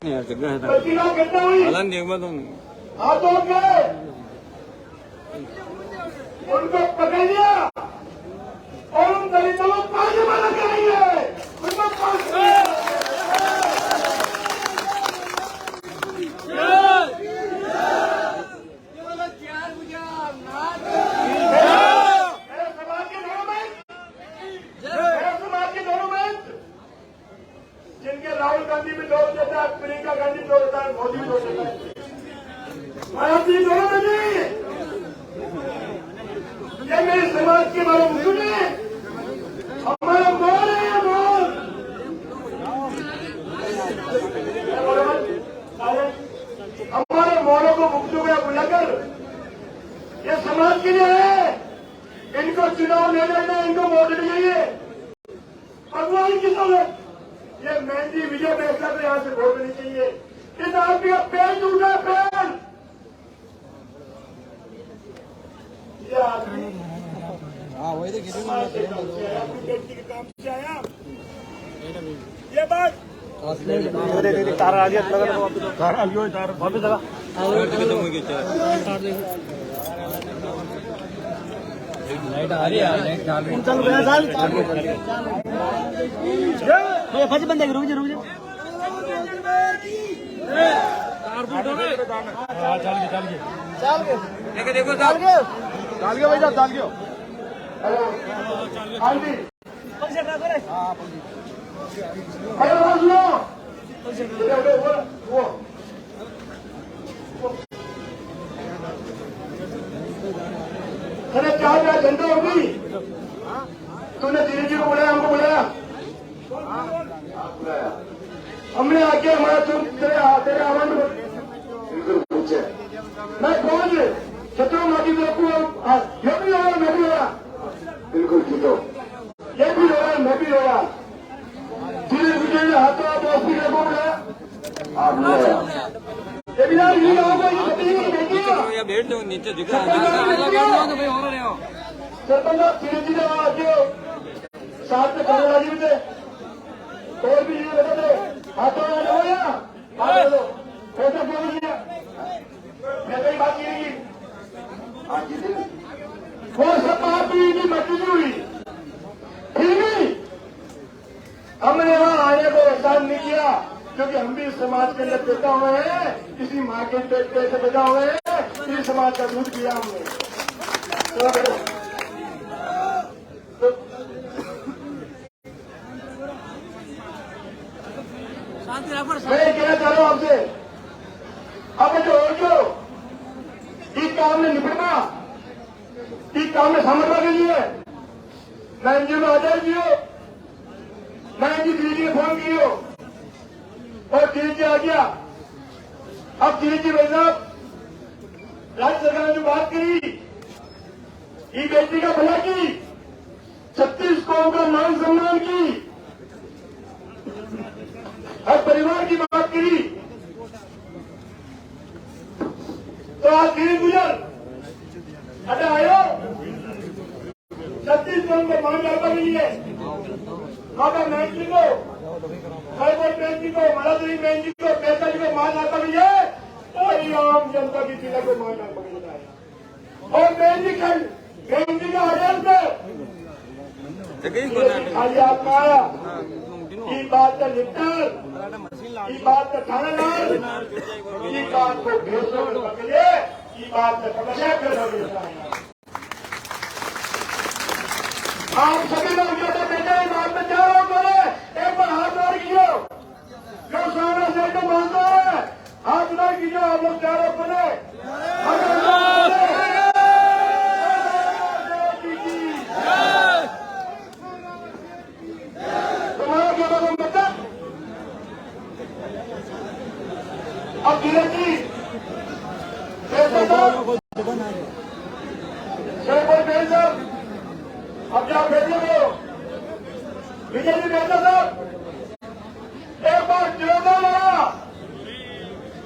यार कितना है हालांकि देख मैं तुम हाथों के उनको पकड़ लिया और उन दलितों को पानी मारा करेंगे उनको जिनके राहुल गांधी भी दोष देता है, प्रियंका गांधी दोष देता है, मोदी भी दोष देता है, मायावती दोनों में नहीं। ये मेरे समाज के बारे में सुने, हमारा मोल है ये मोल। हमारे मोलों को मुक्तों में बुलाकर ये समाज के लिए है। इनको चुनाव ले लेना, इनको वोट चाहिए भगवान की दौलत। ये मेहंदी विजय फैसला को यहाँ से वोट नहीं चाहिए। इस आदमी का पैर टूटा, पैर। ये आदमी व्यक्ति के काम से आया। ये बात तार आ गया, तार आ गया, तार वापस लगा लाइट आ रही है, लाइट चल रहा है। फर्ज बंद है, रुक जा देखो डाल गया भाई साहब, डाल गया। हाँ जी अरे क्या जनता होगी। तूने धीरे जी को बुलाया, हमको बुलाया, हमने आके हमारा तेरे आवाज में बिल्कुल पूछे मैं कौन शत्रु माटी को ये भी हो रहा, मैं भी हो रहा, बिल्कुल जीतो, ये भी हो रहा, मैं भी हो रहा। धीरे धीरे हाथों हाथ दोस्ती को बुलाया, आप बुलाया। ये बिना नहीं होगा, ये बैठ दो नीचे दिख रहा है। सरपंच धीरे धीरे आके साथ में खड़े राजी भी थे और भी ये बता दो हाथों में हो या पैसा क्यों नहीं दिया। मैं कई बात की नहीं, वो सब बात हुई कि मट्टी नहीं हुई, फिर भी हमने वहां आने को एहसान नहीं किया क्योंकि हम भी इस समाज के अंदर पैदा हुए हैं, किसी माँ के पेट से पैदा हुए हैं, इस समाज का दूध किया हमने। मैं कहना चाह रहा हूं आपसे, अब जो इस काम में निपटना, इस काम में समझना के लिए मैं एनजीओ में आ जाएगी, मैं एनजी डीजी ने फोन किया और डीजी आ गया। अब डीजी भाई साहब राज्य सरकार ने जो बात करी, ये बेटी का भला की, 36 कौम का मान सम्मान की, हर परिवार की बात करी, तो आज धीरे गुजर अरे आयो 36 कौम को मान डालने के लिए माता बहन जी को, भाई बहन जी को, मराठी बहन जी को, पैसा जी को मान डालने के लिए और आम जनता की तिलक को मान डालने के लिए और बहन जी का आदेश से खाली आत्मा आया। ये बात का निपटान, ये बात का थानादार, ये बात को भेजने के लिए, ये बात का समस्या करने के लिए आप सभी लोग जो बेटे बात में क्या हो करे, एक बार हाथ उठार कीजिए, जो सामने से तो मानता है हाथ उठार कीजिए। आप लोग चारों बने अब धीरे जी अब क्या भेजे हो विजय जी भेजा साहब, एक बार जिलोगा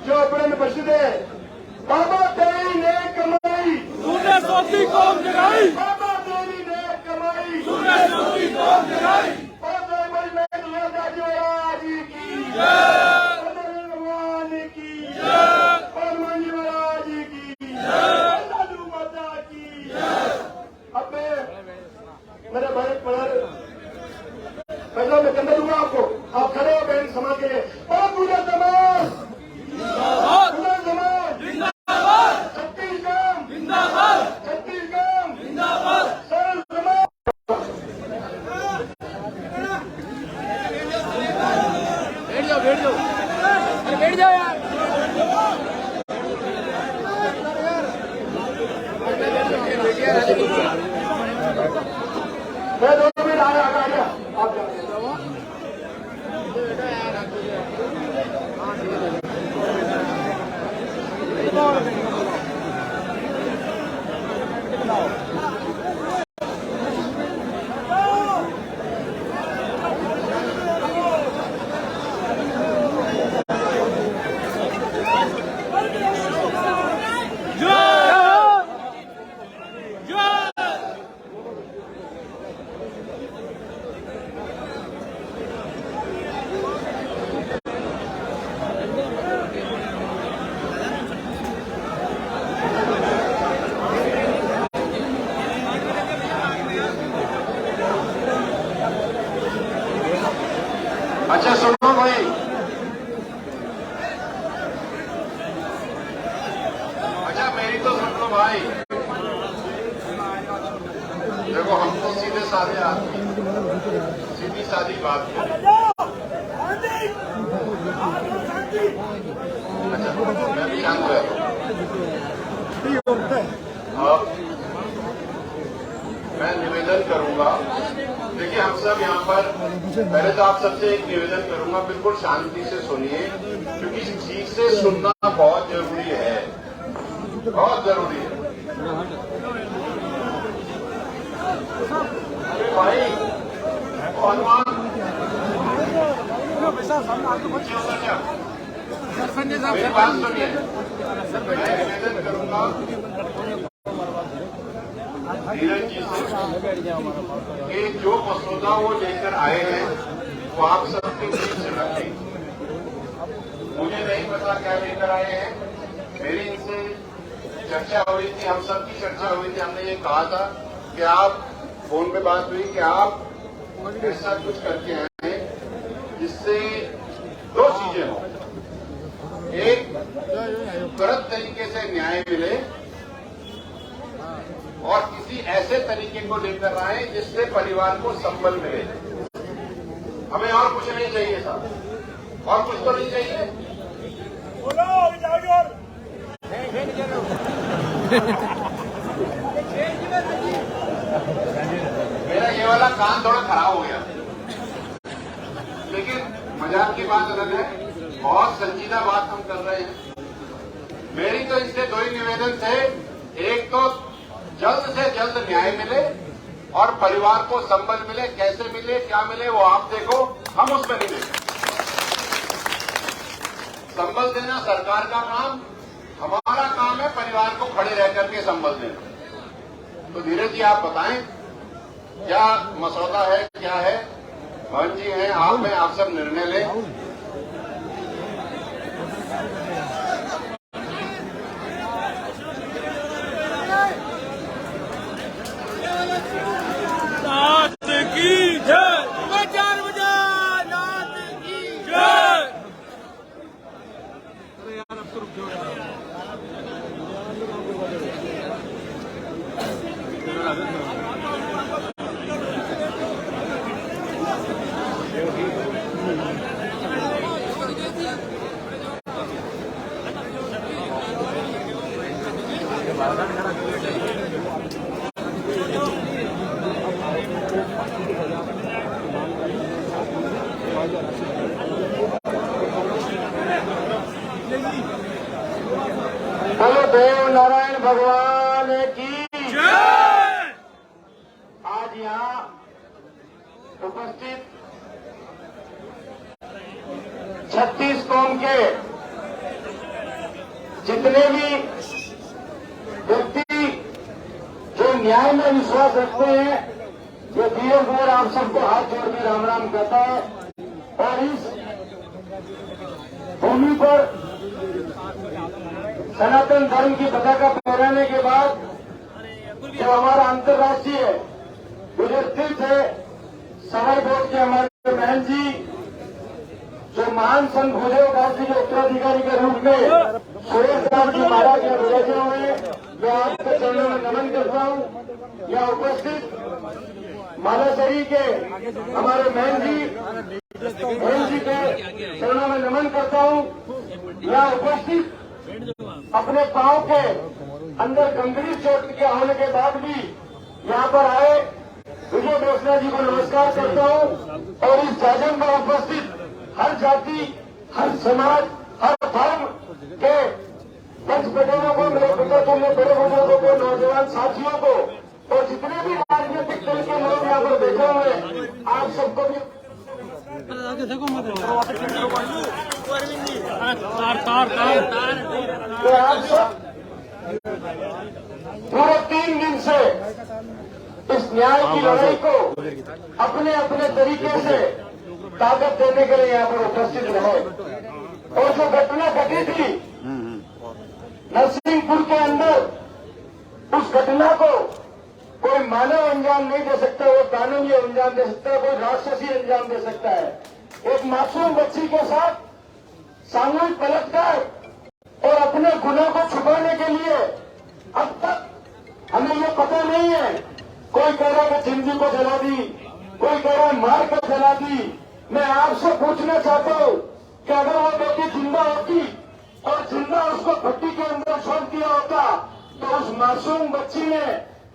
जो अपने बशीद है, बाबा तेरी नेक कमाई तूने सोती कौम जगाई, बाबा तेरी नेक कमाई तूने सोती कौम जगाई। और बड़ी मैं दुनिया दादी जी की जाओ यार। मैं 2 मिनट आ गया आप अच्छा सुनो भाई, अच्छा मेरी तो सुन लो भाई। देखो हम तो सीधे साधे आदमी, सीधी सादी बात करें। अच्छा मैं भी शांत हुआ। मैं निवेदन करूंगा, देखिए हम सब यहाँ पर, पहले तो आप सबसे एक निवेदन करूंगा, बिल्कुल शांति से सुनिए, क्योंकि ठीक से सुनना बहुत जरूरी है, बहुत जरूरी है। अरे भाई मेरी बात सुनिए, मैं निवेदन करूंगा धीरज जी से कि जो मसौदा वो लेकर आए हैं वो आप सबके बीच से रखें। मुझे नहीं पता क्या लेकर आए हैं, मेरी इनसे चर्चा हुई थी, हम सबकी चर्चा हुई थी। हमने ये कहा था कि आप, फोन पे बात हुई कि आप ऐसा कुछ करके आए जिससे 2 चीजें हों। एक, गलत तरीके से न्याय मिले, और किसी ऐसे तरीके को लेकर आए जिससे परिवार को संबल मिले। हमें और कुछ नहीं चाहिए साहब, और कुछ तो नहीं चाहिए। मेरा ये वाला कान थोड़ा खराब हो गया, लेकिन मजाक की बात अलग है, बहुत संजीदा बात हम कर रहे हैं। मेरी तो इससे 2 ही निवेदन थे, एक तो जल्द से जल्द न्याय मिले और परिवार को संबल मिले। कैसे मिले, क्या मिले, वो आप देखो, हम उसमें नहीं देखें। संबल देना सरकार का काम, हमारा काम है परिवार को खड़े रह करके संबल देना। तो धीरज जी आप बताएं क्या मसौदा है, क्या है? मोहन जी हैं, आप हैं, आप सब निर्णय लें। बोलो देव नारायण भगवान की जय। आज यहाँ उपस्थित 36 कौम के जितने भी व्यक्ति जो न्याय में विश्वास रखते हैं, ये धीरे धीरे आप सबको हाथ जोड़ के राम राम कहता है। और इस भूमि पर सनातन धर्म की पताका फहराने के बाद जो हमारा अंतर्राष्ट्रीय गुजरतीर्थ है, सवाई बोर्ड के हमारे बहन जी, जो महान संत भूदेव दास जी के उत्तराधिकारी के रूप में सुरेश दास जी महाराज यहाँ विराजे हुए, मैं आपके चरणों में नमन करता हूँ। यहाँ उपस्थित मालासरी के हमारे बहन जी बहन जी के चरणों में नमन करता हूँ। यहाँ उपस्थित अपने पांव के अंदर गंभीर चोट के होने के बाद भी यहाँ पर आए विजय बोसला जी को नमस्कार करता हूँ। और इस जाजन में उपस्थित हर जाति, हर समाज, हर धर्म के पंच पटेलों को, मेरे पिता तुल्य बड़े बुजुर्गों को, नौजवान साथियों को और जितने भी राजनीतिक दल के लोग यहाँ पर बैठे हुए हैं, आप सबको भी आप सब पूरे 3 दिन से इस न्याय की लड़ाई को अपने अपने तरीके से ताकत देने के लिए यहाँ पर उपस्थित रहे। और जो घटना घटी थी नरसिंहपुर के अंदर, उस घटना को कोई मानव अंजाम नहीं दे सकता, वो दानवीय अंजाम दे सकता है, कोई राक्षसी अंजाम दे सकता है। एक मासूम बच्ची के साथ सामूहिक बलात्कार और अपने गुनाह को छुपाने के लिए अब तक हमें ये पता नहीं है। कोई कह रहा है कि जिंदगी को जला दी, कोई कह रहा है मार कर जला दी। मैं आपसे पूछना चाहता हूं कि अगर वो बेटी जिंदा होती और जिंदा उसको भट्टी के अंदर छोड़ दिया होता तो उस मासूम बच्ची ने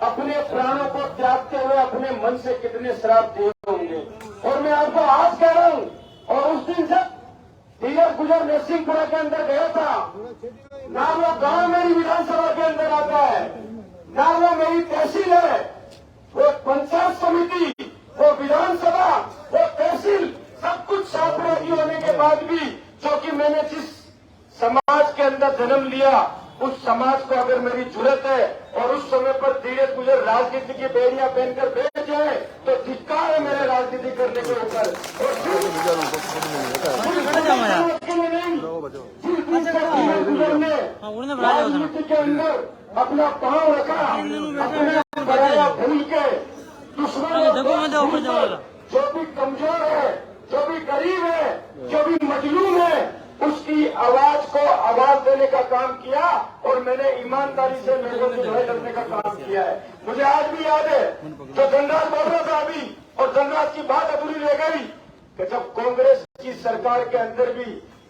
अपने प्राणों को त्यागते हुए अपने मन से कितने श्राप दिए होंगे। और मैं आपको आज कह रहा हूं, और उस दिन जब धीरज गुजर नरसिंहपुरा के अंदर गया था, ना वो गांव मेरी विधानसभा के अंदर आता है, ना वो मेरी तहसील है, वो पंचायत समिति, वो विधानसभा, वो तहसील, सब कुछ साथ होने के बाद भी, जो कि मैंने जिस समाज के अंदर जन्म लिया उस समाज को अगर मेरी जरूरत है और उस समय पर धीरज गुजर राजनीति की बेड़ियां पहनकर बैठ जाए तो धिक्कार है मेरे राजनीति करने के ऊपर। राजनीति के अंदर अपना पांव रखा, अपने बनाया भूल के दुश्मन जो भी कमजोर है, जो भी गरीब है, जो भी मजलूम है, उसकी आवाज को आवाज देने का काम किया और मैंने ईमानदारी से लोगों की लड़ाई लड़ने का काम किया है। मुझे आज भी याद है जो धनराज बोल रहा था अभी, और धनराज की बात अधूरी रह गई कि जब कांग्रेस की सरकार के अंदर भी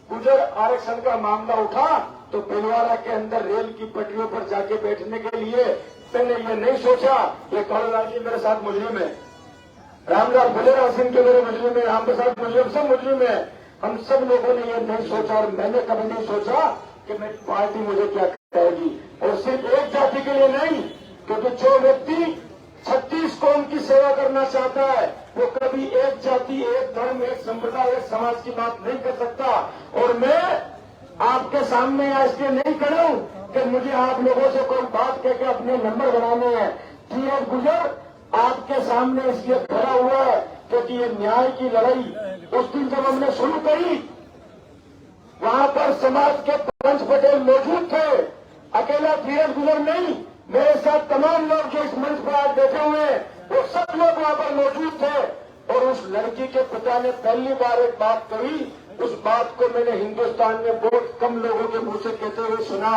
गुजर आरक्षण का मामला उठा तो भिलवाड़ा के अंदर रेल की पटरियों पर जाके बैठने के लिए मैंने ये नहीं सोचा ये कालूलाल जी मेरे साथ मुजरिम है, रामलाल भुलेरा सिंह के मेरे मुजरिम है, राम प्रसाद मुजरिम, सब मुजरिम है। हम सब लोगों ने ये नहीं सोचा और मैंने कभी नहीं सोचा कि मैं पार्टी मुझे क्या कहेगी। और सिर्फ एक जाति के लिए नहीं, क्योंकि जो व्यक्ति 36 कौम की सेवा करना चाहता है वो कभी एक जाति, एक धर्म, एक संप्रदाय, एक समाज की बात नहीं कर सकता। और मैं आपके सामने इसलिए नहीं खड़ा हूं कि मुझे आप लोगों से कोई बात कह के अपने नंबर बनाने हैं। धीरज गुजर आपके सामने इसलिए खड़ा हुआ है क्योंकि ये न्याय की लड़ाई उस दिन जब हमने शुरू करी वहां पर समाज के पंच पटेल मौजूद थे, अकेला धीरज गुजर नहीं, मेरे साथ तमाम लोग जो इस मंच पर आज बैठे हुए हैं वो सब लोग वहां पर मौजूद थे। और उस लड़की के पिता ने पहली बार एक बात कही, उस बात को मैंने हिंदुस्तान में बहुत कम लोगों के मुंह से कहते हुए सुना।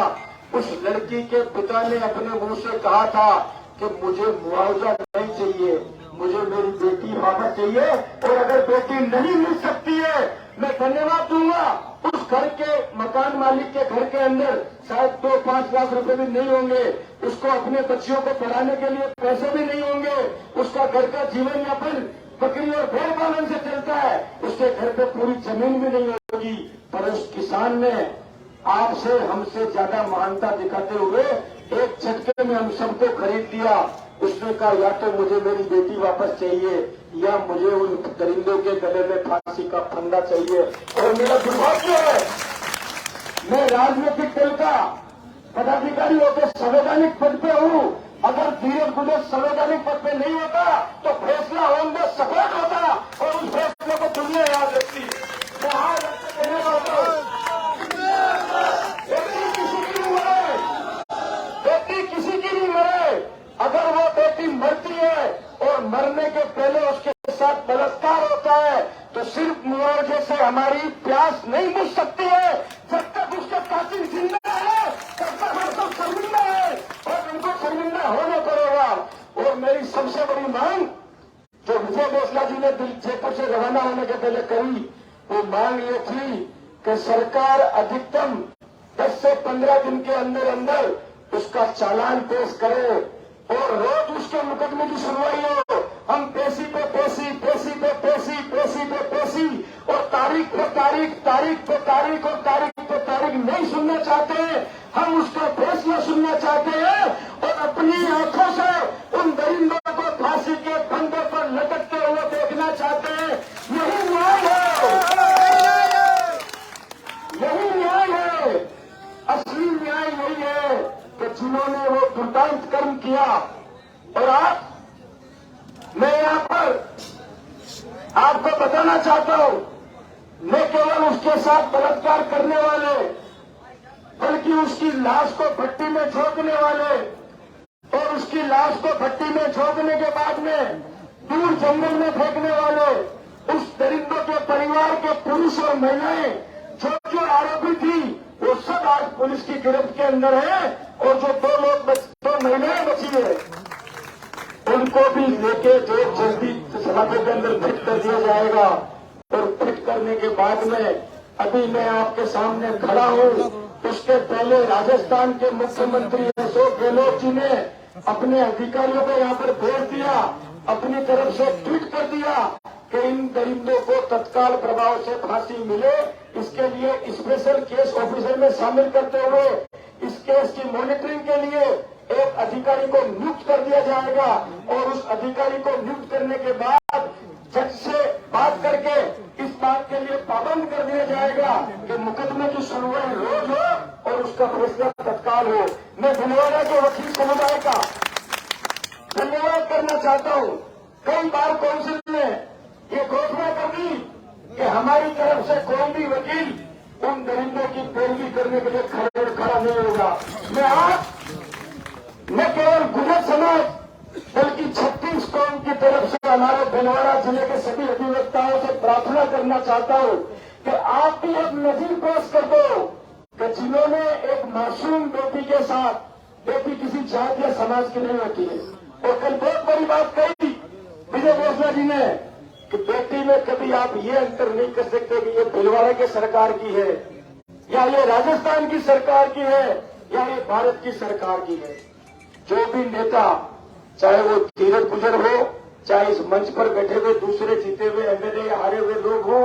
उस लड़की के पिता ने अपने मुंह से कहा था कि मुझे मुआवजा नहीं चाहिए, मुझे मेरी बेटी वापस चाहिए, और अगर बेटी नहीं मिल सकती है मैं धन्यवाद दूंगा। उस घर के मकान मालिक के घर के अंदर शायद 2-5 लाख रुपए भी नहीं होंगे, उसको अपने बच्चियों को पढ़ाने के लिए पैसे भी नहीं होंगे, उसका घर का जीवन यापन बकरी और भेड़ पालन से चलता है, उसके घर पे पूरी जमीन भी नहीं होगी, पर उस किसान ने आपसे हमसे ज्यादा महानता दिखाते हुए एक झटके में हम सबको खरीद दिया। उसने कहा या तो मुझे मेरी बेटी वापस चाहिए या मुझे उन दरिंदों के गले में फांसी का फंदा चाहिए। और मेरा दुर्भाग्य है मैं राजनीतिक दल का पदाधिकारी होकर संवैधानिक पद पे हूं। अगर धीरज गुजर संवैधानिक पद पे नहीं होता तो फैसला होंगे सफेद होता और उस फैसले को दुनिया याद रखती। मैं आज कहने वाला हूं बेटी किसी की नहीं मरे, अगर वो बेटी मरती है और मरने के पहले उसके साथ बलात्कार होता है तो सिर्फ मुआवजे से हमारी प्यास नहीं बुझ सकती है। जब तक उसके कातिल जिंदा है तब तक हम सब शर्मिंदा है और उनको शर्मिंदा होना पड़ेगा। और मेरी सबसे बड़ी मांग जो विजय बोसला जी ने जयपुर से रवाना होने के पहले कही, वो मांग ये थी कि सरकार अधिकतम 10 से 15 दिन के अंदर अंदर उसका चालान पेश करे और रोज उसके मुकदमे की सुनवाई हो। हम पेशी पे पेशी, पेशी पे पेशी, पेशी पे पेशी और तारीख पे तारीख, तारीख पे तारीख और तारीख पे तारीख नहीं सुनना चाहते हैं। हम उसका फैसला सुनना चाहते हैं और अपनी आंखों से उन दरिंदों को फांसी के फंदे पर लटकते हुए देखना चाहते हैं। यही न्याय है, यही न्याय है। असली न्याय यही है कि जिन्होंने वो दुर्दांत कर्म किया। और आज मैं यहां पर आपको बताना चाहता हूं, मैं केवल उसके साथ बलात्कार करने वाले, बल्कि उसकी लाश को भट्टी में झोंकने वाले और उसकी लाश को भट्टी में झोंकने के बाद में दूर जंगल में फेंकने वाले उस दरिंदों के परिवार के पुरुष और महिलाएं जो आरोपी थी, वो सब आज पुलिस की गिरफ्त के अंदर है। और जो दो महिलाएं बची है, उनको भी लेके जो जल्दी सलाखों के अंदर फिट कर दिया जाएगा। और फिट करने के बाद में अभी मैं आपके सामने खड़ा हूं, उसके पहले राजस्थान के मुख्यमंत्री अशोक गहलोत जी ने अपने अधिकारियों को यहां पर भेज दिया, अपनी तरफ से ट्वीट कर दिया कि इन दरिंदों को तत्काल प्रभाव से फांसी मिले। इसके लिए स्पेशल केस ऑफिसर में शामिल करते हुए इस केस की मॉनिटरिंग के लिए एक अधिकारी को नियुक्त कर दिया जाएगा और उस अधिकारी को नियुक्त करने के बाद जज से बात करके इस बात के लिए पाबंद कर दिया जाएगा कि मुकदमे की सुनवाई रोज हो और उसका फैसला तत्काल हो। मैं भिलवाड़ा के वकील समुदाय का धन्यवाद करना चाहता हूं। कई बार काउंसिल ने ये घोषणा कर दी कि हमारी तरफ से कोई भी वकील उन दरिंदों की पैरवी करने के लिए खड़ा नहीं होगा। मैं केवल गुजर समाज बल्कि 36 कौम की तरफ से हमारे भिलवाड़ा जिले के सभी अधिवक्ताओं से प्रार्थना करना चाहता हूं कि आप भी एक नजीर पेश कर दो कि जिन्होंने एक मासूम बेटी के साथ, बेटी किसी जात या समाज की नहीं होती है, और कल बहुत बड़ी बात कही विजय गोखला जी ने कि बेटी में कभी आप ये अंतर नहीं कर सकते कि ये भिलवाड़ा की सरकार की है या ये राजस्थान की सरकार की है या ये भारत की सरकार की है। जो भी नेता, चाहे वो धीरज गुजर हो, चाहे इस मंच पर बैठे हुए दूसरे जीते हुए एमएलए या हारे हुए लोग हो,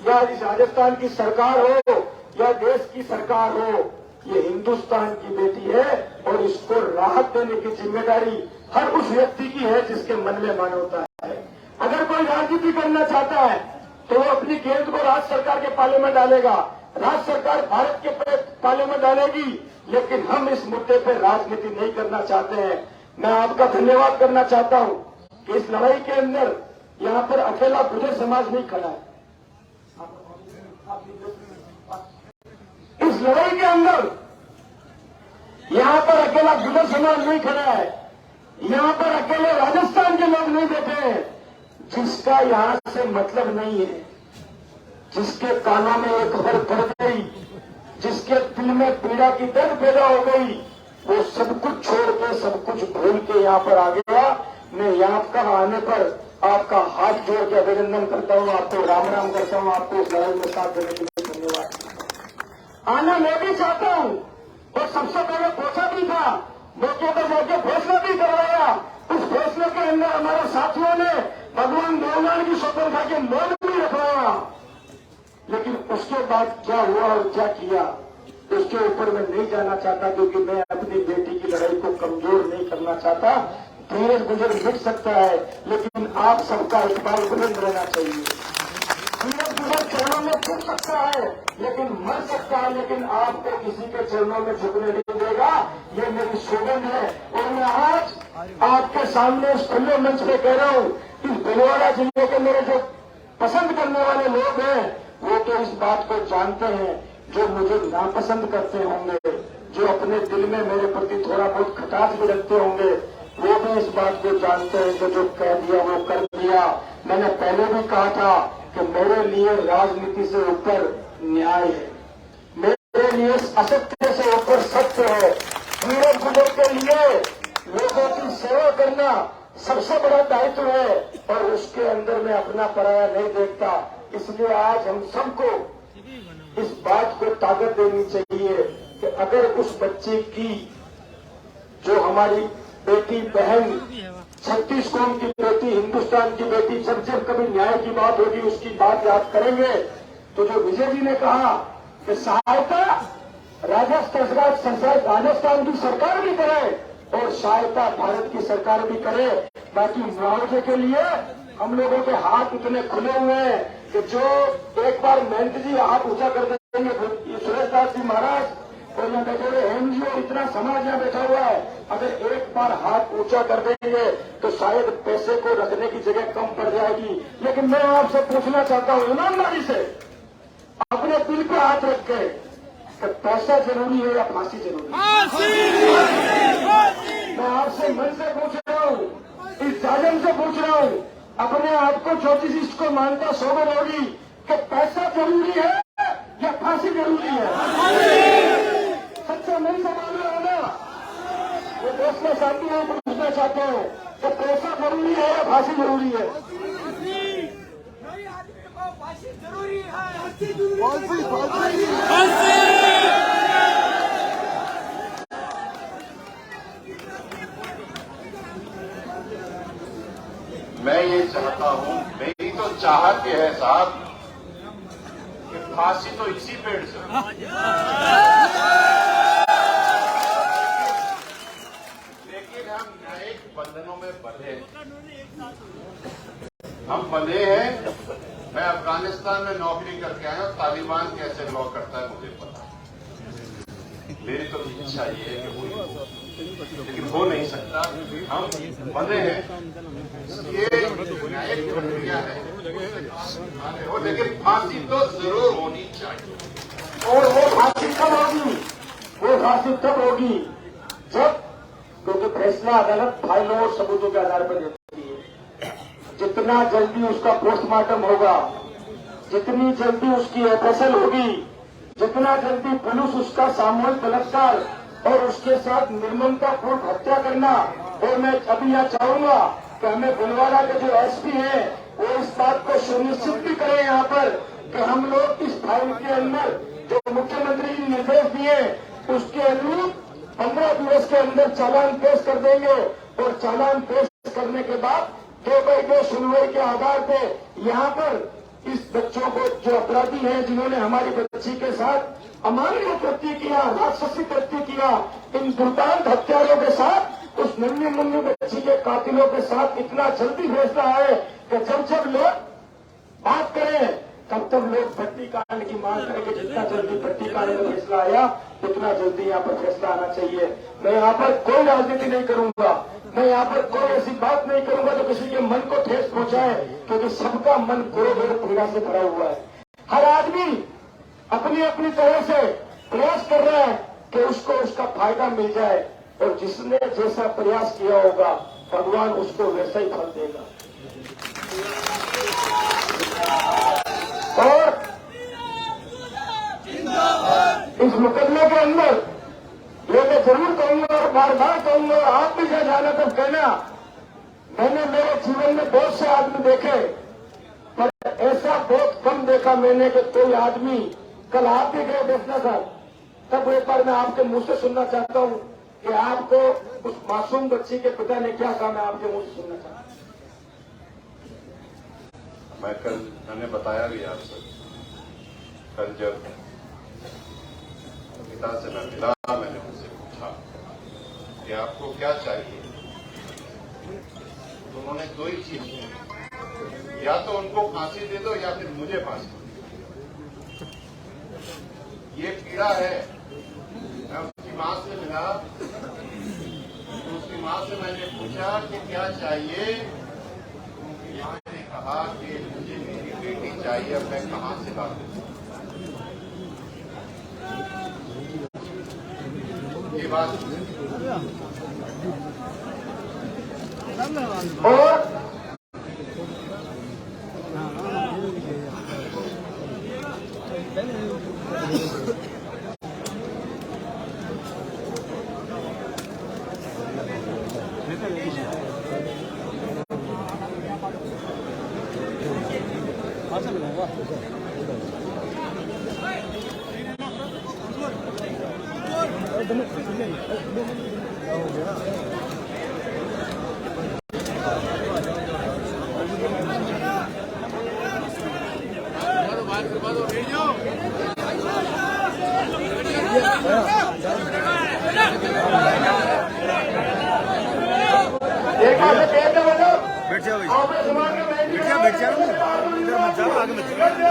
या इस राजस्थान की सरकार हो या देश की सरकार हो, ये हिंदुस्तान की बेटी है और इसको राहत देने की जिम्मेदारी हर उस व्यक्ति की है जिसके मन में मानवता है। अगर कोई राजनीति करना चाहता है तो वो अपनी गेंद को राज्य सरकार के पाले में डालेगा, राज्य सरकार भारत के पाले में डालेगी, लेकिन हम इस मुद्दे पर राजनीति नहीं करना चाहते हैं। मैं आपका धन्यवाद करना चाहता हूं कि इस लड़ाई के अंदर यहां पर अकेला गुजर समाज नहीं खड़ा है। इस लड़ाई के अंदर यहां पर अकेला गुजर समाज नहीं खड़ा है, यहां पर अकेले राजस्थान के लोग नहीं बैठे हैं। जिसका यहां से मतलब नहीं है, जिसके कानों में एक खबर पड़ गई, जिसके दिल में पीड़ा की दर्द पैदा हो गई, वो सब कुछ छोड़ के, सब कुछ भूल के यहां पर आ गया। मैं यहां का आने पर आपका हाथ जोड़ के अभिनंदन करता हूं, आपको राम राम करता हूं, आपको इस लड़ाई में साथ देने के लिए धन्यवाद। आना मैं भी चाहता हूं और सबसे पहले पूछा भी था, मौके पर जाके फैसला भी करवाया। उस फैसले के अंदर हमारे साथियों ने भगवान भगवान की शपथ खा के मौन भी रखवाया, लेकिन उसके बाद क्या हुआ और क्या किया उसके ऊपर मैं नहीं जाना चाहता, क्योंकि मैं अपनी बेटी की लड़ाई को कमजोर नहीं करना चाहता। धीरज गुजर मिट सकता है, लेकिन आप सबका इकबाल बुलंद रहना चाहिए। धीरज गुजर चरणों में झुक सकता है, लेकिन मर सकता है, लेकिन आपको किसी के चरणों में झुकने नहीं देगा। ये मेरी सौगंध है और मैं आज आपके सामने इस खुले मंच पे कह रहा हूं, इस भिलवाड़ा जिले के मेरे जो पसंद करने वाले लोग हैं वो तो इस बात को जानते हैं, जो मुझे नापसंद करते होंगे, जो अपने दिल में मेरे प्रति थोड़ा बहुत खटास भी रखते होंगे, वो भी इस बात को जानते हैं कि जो कह दिया वो कर दिया। मैंने पहले भी कहा था कि मेरे लिए राजनीति से ऊपर न्याय है, मेरे लिए असत्य से ऊपर सत्य है। धीरज गुजर के लिए लोगों की सेवा करना, सबसे बड़ा दायित्व है और उसके अंदर में अपना पराया नहीं देखता। इसलिए आज हम सबको इस बात को ताकत देनी चाहिए कि अगर उस बच्चे की, जो हमारी बेटी बहन 36 कौम की बेटी, हिंदुस्तान की बेटी, जब जब कभी न्याय की बात होगी उसकी बात याद करेंगे। तो जो विजय जी ने कहा कि सहायता राजस्थान की सरकार भी करे और सहायता भारत की सरकार भी करे, बाकी मुआवजे के लिए हम लोगों के हाथ इतने खुले हुए हैं कि जो एक बार महंत जी हाथ ऊंचा कर देंगे, सुरेश दास जी महाराज और यहाँ बैठे हुए हेम जी और इतना समाज यहाँ बैठा हुआ है, अगर एक बार हाथ ऊंचा कर देंगे तो शायद पैसे को रखने की जगह कम पड़ जाएगी। लेकिन मैं आपसे पूछना चाहता हूँ ईमानदारी से, अपने दिल पे हाथ रख के, कि पैसा जरूरी है या फांसी जरूरी है? मैं आपसे मन से पूछ रहा हूँ, इस जालिम से पूछ रहा हूँ, अपने आप को ज्योतिषिस्ट को मानता सोबर होगी कि पैसा जरूरी है या फांसी जरूरी है? सच्चा नहीं सवाल है ना? वो देश में शांति में पूछना चाहते हैं कि पैसा जरूरी है या फांसी जरूरी है? फांसी जरूरी है। मैं ये चाहता हूं, मेरी तो चाहत ये है साहब कि फांसी तो इसी पेड़ से, लेकिन हम न्यायिक बंधनों में बंधे, हम बंधे हैं। मैं अफगानिस्तान में नौकरी करके आया हूं, तालिबान कैसे लॉ करता है मुझे पता है। मेरी तो इच्छा ये है कि वो, लेकिन हो नहीं सकता। हम बंधे हैं, ये न्यायिक प्रक्रिया है और लेकिन फांसी तो जरूर होनी चाहिए। और वो फांसी कब होगी? वो फांसी तब होगी जब, क्योंकि फैसला अदालत फाइलों और सबूतों के आधार पर देती है। जितना जल्दी उसका पोस्टमार्टम होगा, जितनी जल्दी उसकी एफएसएल होगी, जितना जल्दी पुलिस उसका सामूहिक बलात्कार और उसके साथ निर्ममतापूर्ण हत्या करना, और मैं अभी यह चाहूंगा कि हमें भीलवाड़ा के जो एसपी हैं वो इस बात को सुनिश्चित भी करें यहाँ पर कि हम लोग इस फाइल के अंदर जो मुख्यमंत्री जी निर्देश दिए उसके अनुरूप 15 दिवस के अंदर चालान पेश कर देंगे और चालान पेश करने के बाद 2x2 सुनवाई के आधार पे यहाँ पर इस बच्चों को, जो अपराधी हैं जिन्होंने हमारी बच्ची के साथ अमानवीय कृत्य किया, राक्षसी कृत्य किया, इन दुर्दांत हत्यारों के साथ, उस नन्ही मुन्नी बच्ची के कातिलों के साथ इतना जल्दी फैसला आए कि जब जब लोग बात करें तब तब लोग भट्टी कांड की मांग करेंगे। जितना जल्दी भट्टी कांड में फैसला आया उतना जल्दी यहाँ पर फैसला आना चाहिए। मैं यहाँ पर कोई राजनीति नहीं करूंगा, मैं यहाँ पर कोई ऐसी बात नहीं करूंगा जो किसी के मन को ठेस पहुंचाए, क्योंकि सबका मन क्रोध और पीड़ा से भरा हुआ है। हर आदमी अपनी अपनी तरह से प्रयास कर रहा है कि उसको उसका फायदा मिल जाए, और जिसने जैसा प्रयास किया होगा भगवान उसको वैसा ही फल देगा। और इस मुकदमे के अंदर ये मैं जरूर कहूंगा और बार बार कहूंगा, आप भी जब जाना तब कहना, मैंने मेरे जीवन में बहुत से आदमी देखे, पर ऐसा बहुत कम देखा मैंने कि कोई आदमी, कल आप भी गए देखना था, तब एक बार मैं आपके मुंह से सुनना चाहता हूं कि आपको उस मासूम बच्ची के पिता ने क्या कहा, मैं आपके मुंह से सुनना चाहता हूं। मैं कल, मैंने बताया भी आपसे, कल जब पिता से मैं मिला, मैंने उनसे पूछा कि आपको क्या चाहिए, तो उन्होंने दो ही चीज की, या तो उनको फांसी दे दो या फिर मुझे फांसी दो। ये पीड़ा है। मैं उसकी मां से मिला, तो उसकी मां से मैंने पूछा कि क्या चाहिए, मां ने कहा कि मुझे मेरी बेटी चाहिए, अब मैं कहां से ला दूं। ये बात और एक बार से पेड़ का मतलब बैठ जाओ भाई, आपने समाज के बैठ जाओ इधर मत जाओ, आगे मत जाओ।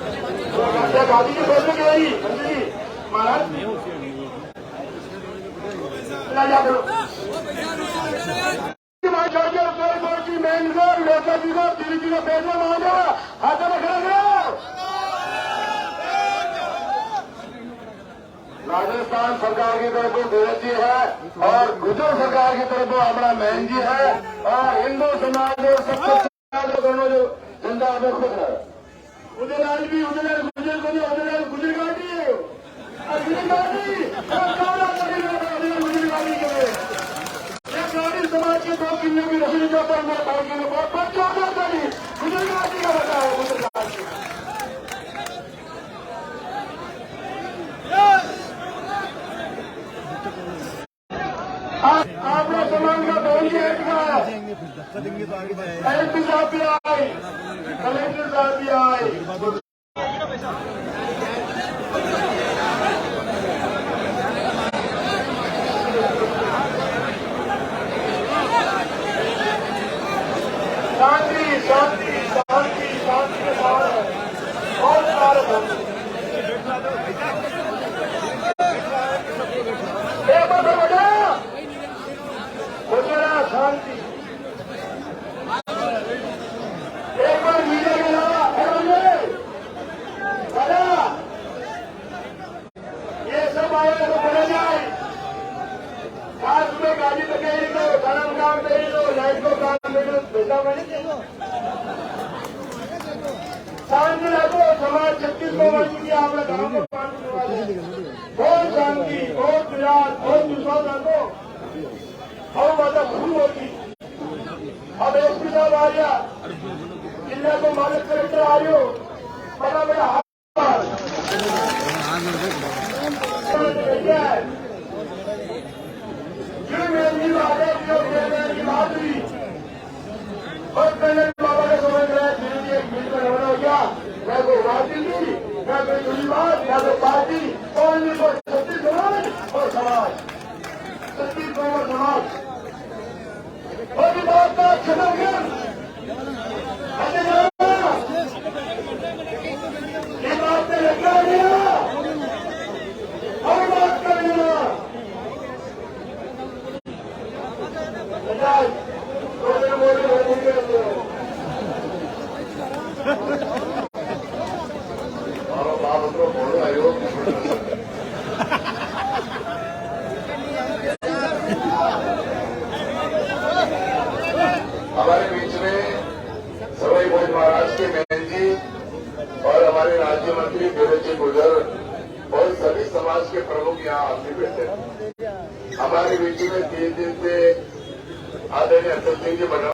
गाड़ी की सोच में गई महाराज मेन रोड लोका जी को दिल्ली जी को पैसा मांगा हाथ में खड़ा राजस्थान सरकार की तरफ धीरज जी है और गुजरात सरकार की तरफ हमारा मैन जी है और हिंदू समाज और सबसे दोनों जो जनता में खुश है उदयलाल भी उदयलाल गुजर को उदयलाल गुजर गाड़ी है गुजर गाड़ी के समाज के 2 किलो की रसी जो पर मैं भाई के बहुत बच्चों का गाड़ी गुजर गाड़ी का बताया गुजर गाड़ी आपने समाज का बहन की एक कलेक्टर साहब भी आए कलेक्टर साहब भी आए शांति शांति शांति शांति के साथ बहुत सारे गुजरात शांति एक बार मीडिया के अलावा ये सब आए तो बोला जाए आज में गाड़ी पे कहीं दो धर्म काम कहीं दो लाइट को काम कहीं दो भेजा मैंने शांति रखो समाज 36 को बन गया आपने गाँव को बहुत शांति बहुत प्रयास बहुत विश्वास रखो हम मतलब भूल होगी अब एसपी साहब आ गया जिला को मालिक कलेक्टर आ रही हो बड़ा बड़ा माधुरी और पहले बाबा का समझ रहा है धीरे धीरे एक मिनट में रवाना हो गया मैं को राजनीति मैं कोई दूरी बात मैं कोई पार्टी और छत्तीस समाज और समाज छत्तीस और समाज और ये बात का खत्म कर ये बात में लगा दिया और बात कर देना हमारे बीच में सवाई भोज महाराज के मैन जी और हमारे राज्य मंत्री धीरज जी गुजर और सभी समाज के प्रमुख यहाँ आके बैठे हैं। हमारे बीच में 3 दिन से आदरणीय अटल सिंह जी